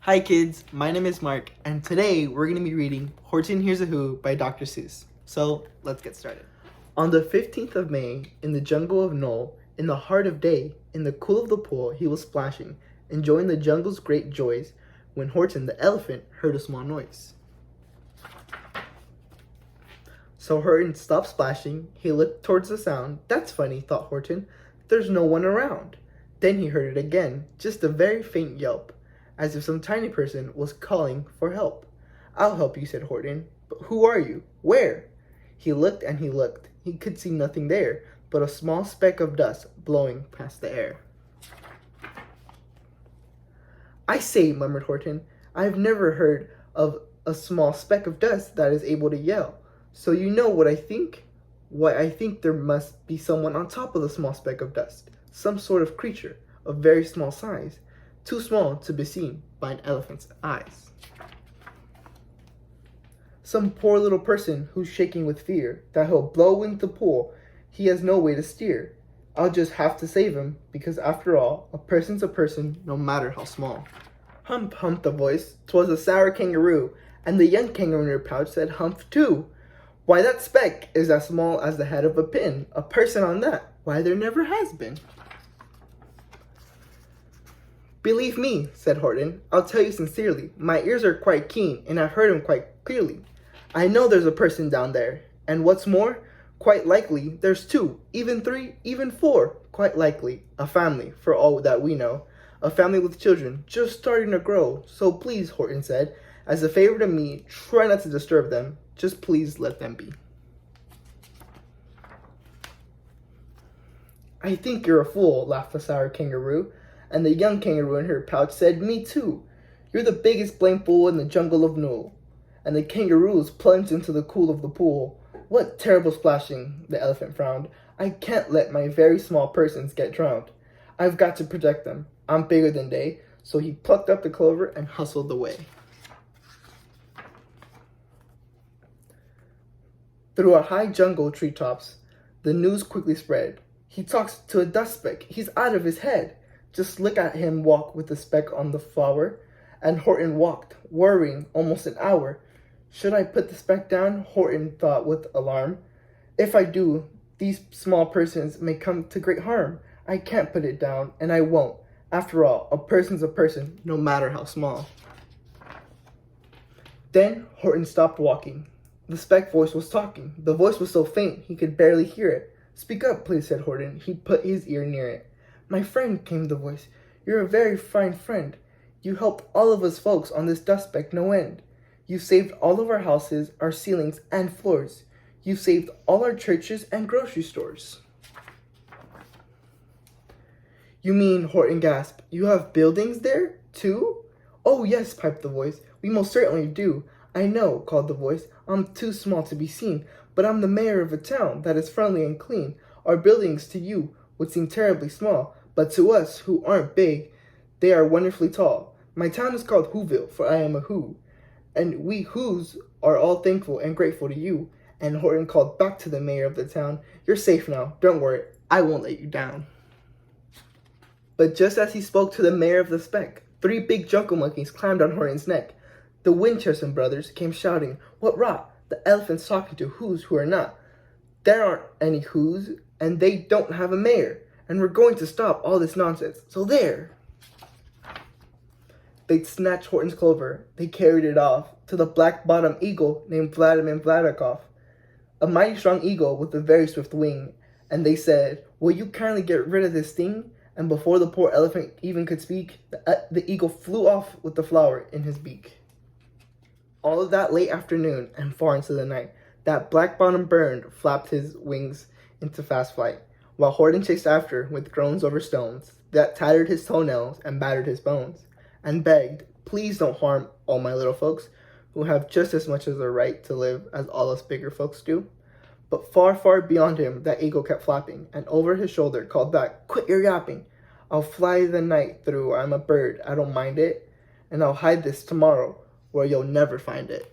Hi kids, my name is Mark, and today we're going to be reading Horton Hears a Who by Dr. Seuss. So, let's get started. On the 15th of May, in the jungle of Knoll, in the heart of day, in the cool of the pool, he was splashing, enjoying the jungle's great joys, when Horton the elephant heard a small noise. So Horton stopped splashing, he looked towards the sound. That's funny, thought Horton, there's no one around. Then he heard it again, just a very faint yelp, as if some tiny person was calling for help. I'll help you, said Horton. But who are you? Where? He looked and he looked. He could see nothing there but a small speck of dust blowing past the air. I say, murmured Horton, I have never heard of a small speck of dust that is able to yell. So you know what I think? Why, I think there must be someone on top of the small speck of dust, some sort of creature of very small size, too small to be seen by an elephant's eyes. Some poor little person who's shaking with fear that he'll blow into the pool he has no way to steer. I'll just have to save him, because after all, a person's a person no matter how small. Hump, humped the voice. 'Twas a sour kangaroo, and the young kangaroo in her pouch said humph too. Why, that speck is as small as the head of a pin. A person on that, why there never has been. Believe me, said Horton, I'll tell you sincerely, my ears are quite keen, and I've heard him quite clearly. I know there's a person down there, and what's more, quite likely there's two, even three, even four, quite likely, a family, for all that we know, a family with children just starting to grow. So please, Horton said, as a favor to me, try not to disturb them, just please let them be. I think you're a fool, laughed the sour kangaroo. And the young kangaroo in her pouch said, me too. You're the biggest blame fool in the jungle of Knoll. And the kangaroos plunged into the cool of the pool. What terrible splashing, the elephant frowned. I can't let my very small persons get drowned. I've got to protect them. I'm bigger than they. So he plucked up the clover and hustled away. Through a high jungle treetops, the news quickly spread. He talks to a dust speck. He's out of his head. Just look at him walk with the speck on the flower. And Horton walked, worrying, almost an hour. Should I put the speck down? Horton thought with alarm. If I do, these small persons may come to great harm. I can't put it down, and I won't. After all, a person's a person, no matter how small. Then Horton stopped walking. The speck voice was talking. The voice was so faint he could barely hear it. Speak up, please, said Horton. He put his ear near it. My friend, came the voice, you're a very fine friend. You helped all of us folks on this dust speck no end. You saved all of our houses, our ceilings, and floors. You saved all our churches and grocery stores. You mean, Horton gasped, you have buildings there, too? Oh, yes, piped the voice. We most certainly do. I know, called the voice. I'm too small to be seen, but I'm the mayor of a town that is friendly and clean. Our buildings to you would seem terribly small, but to us who aren't big, they are wonderfully tall. My town is called Whoville, for I am a Who, and we Whos are all thankful and grateful to you. And Horton called back to the mayor of the town, you're safe now, don't worry, I won't let you down. But just as he spoke to the mayor of the speck, 3 big jungle monkeys climbed on Horton's neck. The Winchester brothers came shouting, what rot, the elephant's talking to Whos who are not. There aren't any Whos, and they don't have a mayor, and we're going to stop all this nonsense, so there. They snatched Horton's clover. They carried it off to the black-bottomed eagle named Vladimir Vladikov, a mighty strong eagle with a very swift wing. And they said, will you kindly get rid of this thing? And before the poor elephant even could speak, the eagle flew off with the flower in his beak. All of that late afternoon and far into the night, that black-bottomed bird flapped his wings into fast flight, while Horton chased after with groans over stones that tattered his toenails and battered his bones, and begged, please don't harm all my little folks, who have just as much as a right to live as all us bigger folks do. But far, far beyond him, that eagle kept flapping, and over his shoulder called back, quit your yapping. I'll fly the night through, I'm a bird, I don't mind it, and I'll hide this tomorrow, where you'll never find it.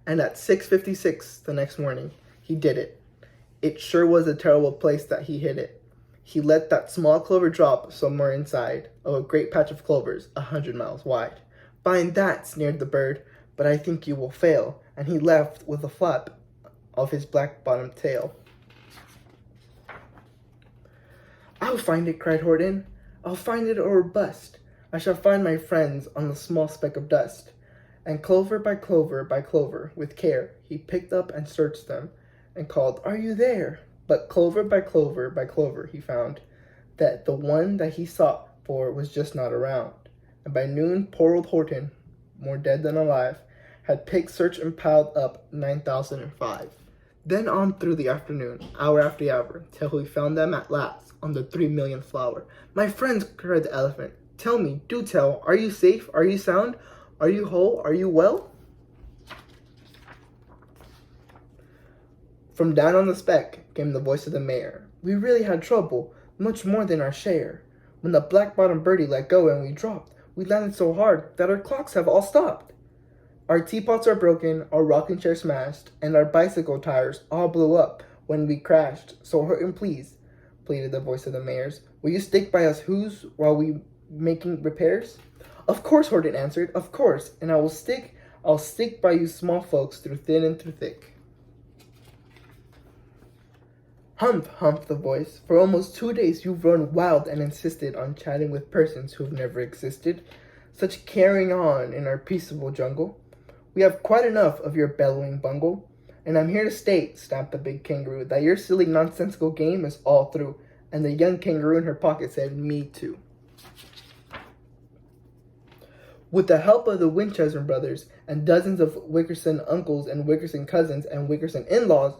And at 6:56 the next morning, he did it. It sure was a terrible place that he hid it. He let that small clover drop somewhere inside of a great patch of clovers 100 miles wide. Find that, sneered the bird, but I think you will fail. And he left with a flap of his black-bottomed tail. I'll find it, cried Horton. I'll find it or bust. I shall find my friends on the small speck of dust. And clover by clover by clover, with care, he picked up and searched them, and called, Are you there? But clover by clover by clover, he found that the one that he sought for was just not around. And by noon, poor old Horton, more dead than alive, had picked, searched, and piled up 9,005. Then on through the afternoon, hour after hour, till we found them at last on the 3,000,000th flower. My friends, cried the elephant, tell me, do tell, are you safe? Are you sound? Are you whole? Are you well? From down on the speck came the voice of the mayor. We really had trouble, much more than our share. When the black-bottomed birdie let go and we dropped, we landed so hard that our clocks have all stopped. Our teapots are broken, our rocking chair smashed, and our bicycle tires all blew up when we crashed. So Horton, please, pleaded the voice of the mayor's, will you stick by us who's while we making repairs? Of course, Horton answered, of course, and I'll stick by you small folks through thin and through thick. Humph, humphed the voice. For almost 2 days you've run wild and insisted on chatting with persons who've never existed. Such carrying on in our peaceable jungle. We have quite enough of your bellowing bungle. And I'm here to state, snapped the big kangaroo, that your silly nonsensical game is all through. And the young kangaroo in her pocket said, me too. With the help of the Winchester brothers and dozens of Wickerson uncles and Wickerson cousins and Wickerson in-laws,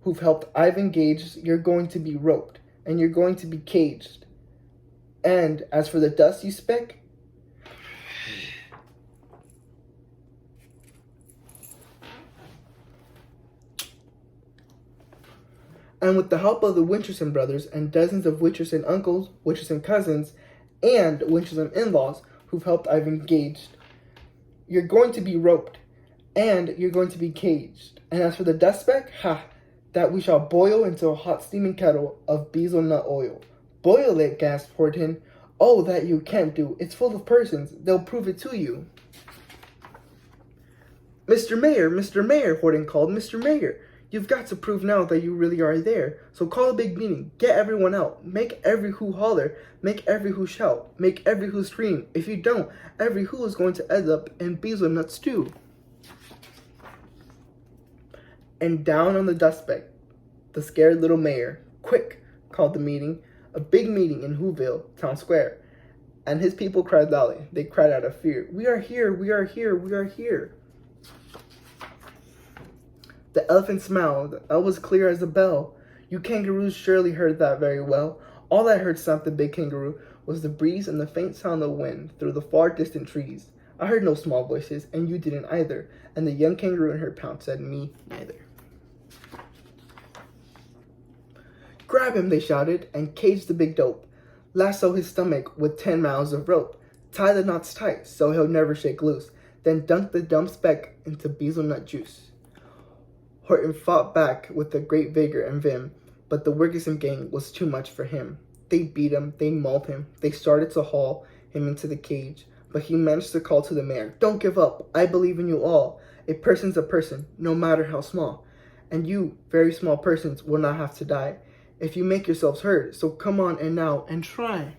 who've helped Ivan Gage, you're going to be roped, and you're going to be caged. And as for the dust you speck, and with the help of the Winchester brothers and dozens of Winchester uncles, Winchester cousins, and Winchester in-laws who've helped Ivan Gage, you're going to be roped, and you're going to be caged. And as for the dust speck, that we shall boil into a hot steaming kettle of bezel nut oil. Boil it, gasped Horton. Oh, that you can't do. It's full of persons. They'll prove it to you. Mr. Mayor, Horton called. Mr. Mayor, you've got to prove now that you really are there. So call a big meeting. Get everyone out. Make every who holler. Make every who shout. Make every who scream. If you don't, every who is going to end up in bezel nut stew. And down on the dust speck, the scared little mayor, quick, called the meeting, a big meeting in Whoville, town square. And his people cried loudly. They cried out of fear, we are here, we are here, we are here. The elephant smiled. That was clear as a bell. You kangaroos surely heard that very well. All I heard, snapped the big kangaroo, was the breeze and the faint sound of wind through the far distant trees. I heard no small voices, and you didn't either. And the young kangaroo in her pouch said, me neither. Grab him, they shouted, and cage the big dope. Lasso his stomach with 10 miles of rope. Tie the knots tight so he'll never shake loose. Then dunk the dumb speck into bezel nut juice. Horton fought back with a great vigor and vim, but the Wickerson gang was too much for him. They beat him, they mauled him, they started to haul him into the cage, but he managed to call to the mayor, don't give up, I believe in you all. A person's a person, no matter how small. And you, very small persons, will not have to die if you make yourselves heard, so come on and now and try.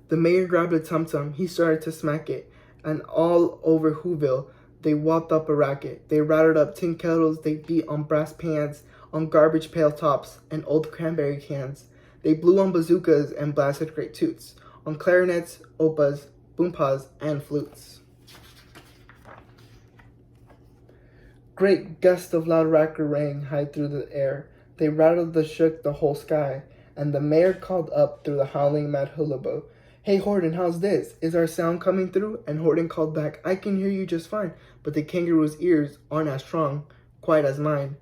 The mayor grabbed a tum-tum, he started to smack it, and all over Whoville, they whopped up a racket. They rattled up tin kettles, they beat on brass pans, on garbage pail tops, and old cranberry cans. They blew on bazookas and blasted great toots, on clarinets, opas, boompas, and flutes. Great gusts of loud racket rang high through the air. They rattled and shook the whole sky, and the mayor called up through the howling mad hullabaloo, hey Horton, how's this? Is our sound coming through? And Horton called back, I can hear you just fine, but the kangaroo's ears aren't as strong, quite as mine.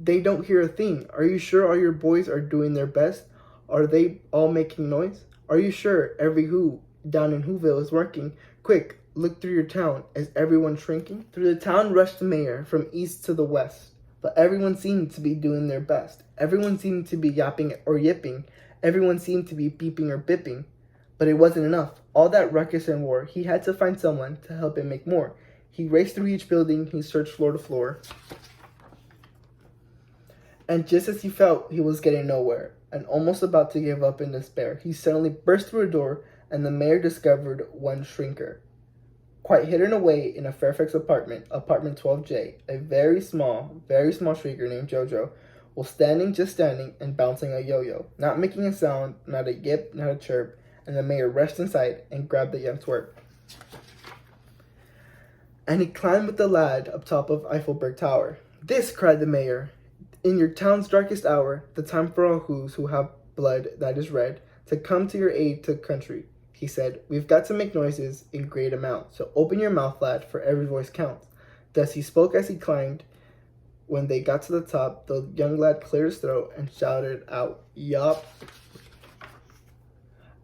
They don't hear a thing. Are you sure all your boys are doing their best? Are they all making noise? Are you sure every who down in Whoville is working? Quick, look through your town. Is everyone shrinking? Through the town rushed the mayor, from east to the west. But everyone seemed to be doing their best. Everyone seemed to be yapping or yipping. Everyone seemed to be beeping or bipping. But it wasn't enough. All that ruckus and war, he had to find someone to help him make more. He raced through each building, he searched floor to floor. And just as he felt he was getting nowhere, and almost about to give up in despair, he suddenly burst through a door, and the mayor discovered one shrinker. Quite hidden away in a Fairfax apartment, apartment 12J, a very small shrinker named Jojo was just standing and bouncing a yo-yo, not making a sound, not a yip, not a chirp, and the mayor rushed inside and grabbed the young twerp. And he climbed with the lad up top of Eiffelberg Tower. "This," cried the mayor, "in your town's darkest hour, the time for all who have blood that is red, to come to your aid to country." He said, "We've got to make noises in great amounts, so open your mouth, lad, for every voice counts." Thus he spoke as he climbed. When they got to the top, the young lad cleared his throat and shouted out, "Yop!"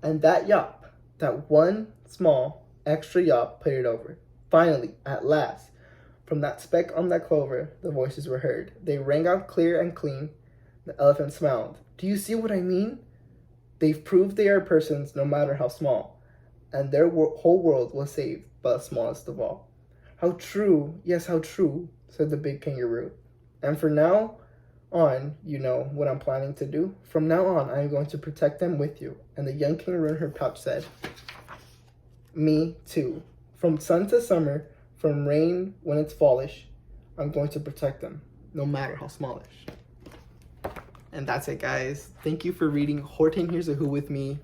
And that yop, that one small extra yop, put it over. Finally, at last, from that speck on that clover, the voices were heard. They rang out clear and clean. The elephant smiled. "Do you see what I mean? They've proved they are persons no matter how small, and their whole world was saved by the smallest of all." "How true, yes, how true," said the big kangaroo. "And from now on, you know what I'm planning to do? From now on, I am going to protect them with you." And the young kangaroo in her pouch said, "Me too. From sun to summer, from rain when it's fallish, I'm going to protect them, no matter how smallish." And that's it, guys. Thank you for reading Horton Hears a Who with me,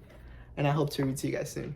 and I hope to read to you guys soon.